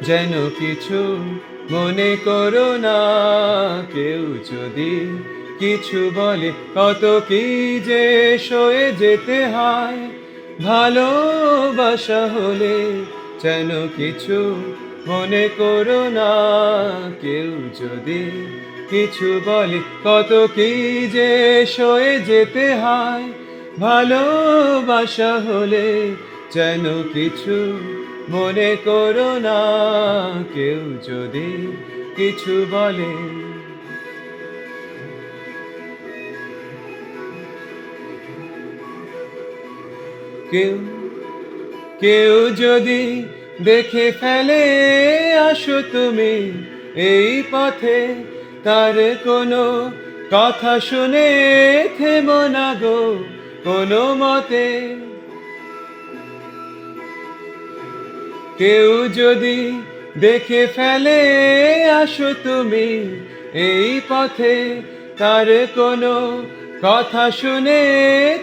যেন কিছু মনে করো না। কেউ যদি কিছু বলে, কত কি যে সয়ে যেতে হয়। ভালোবাসা হলে যেন কিছু মনে করো না। কেউ যদি কিছু বলে, কত কি যে সয়ে যেতে হয়। ভালোবাসা হলে যেন কিছু মনে করো না। কেউ যদি কিছু বলে, কেউ কেউ যদি দেখে ফেলে, আসো তুমি এই পথে, তার কোনো কথা শুনে থেমো না গো কোনো মতে। কেউ যদি দেখে ফেলে, আসো তুমি এই পথে, তার কোনো কথা শুনে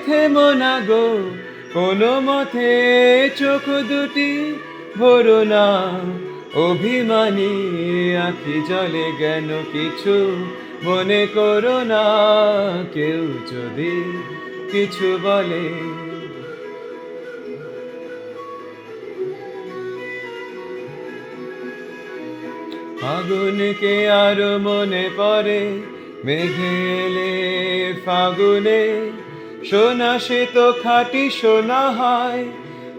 থেমো না গো কোনো মতে। চোখ দুটি ভরো না অভিমানী আঁখি জলে, জ্ঞান কিছু মনে করো না। কেউ যদি কিছু বলে, ফাগুনকে আরো মনে পড়ে, মেঘে এলে ফাগুনে। সোনা সে তো খাঁটি সোনা হয়,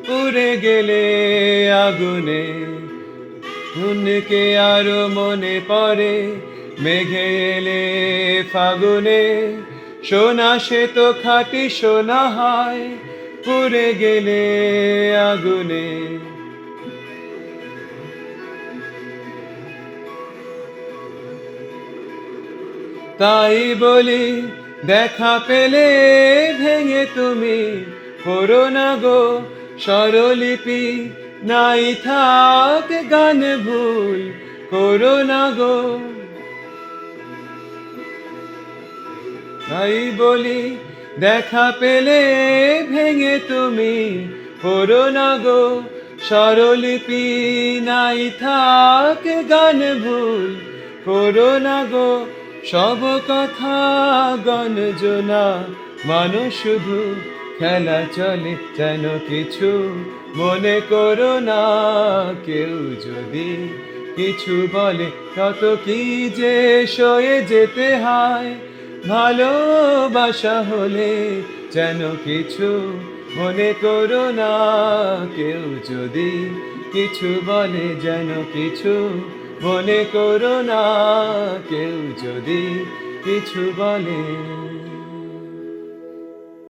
পুড়ে গেলে আগুনে। ফাগুনকে আরো মনে পড়ে, মেঘে এলে ফাগুনে। সোনা সে তো খাঁটি সোনা হয়, পুড়ে গেলে আগুনে। তাই বলি, দেখা পেলে ভেঙে তুমি করো না গো স্বরলিপি। নাই থাক গান ভুল করো না গো। তাই বলি, দেখা পেলে ভেঙে তুমি করো না গো স্বরলিপি। নাই থাক গান ভুল করো না গো। সব কথা গঞ্জনা, মানুষ শুধু খেলা চলে, যেন কিছু মনে করো না। কেউ যদি কিছু বলে, কত কি যে সয়ে যেতে হয়। ভালোবাসা হলে যেন কিছু মনে করো না। কেউ যদি কিছু বলে, যেন কিছু মনে করো না। কেউ যদি কিছু বলে।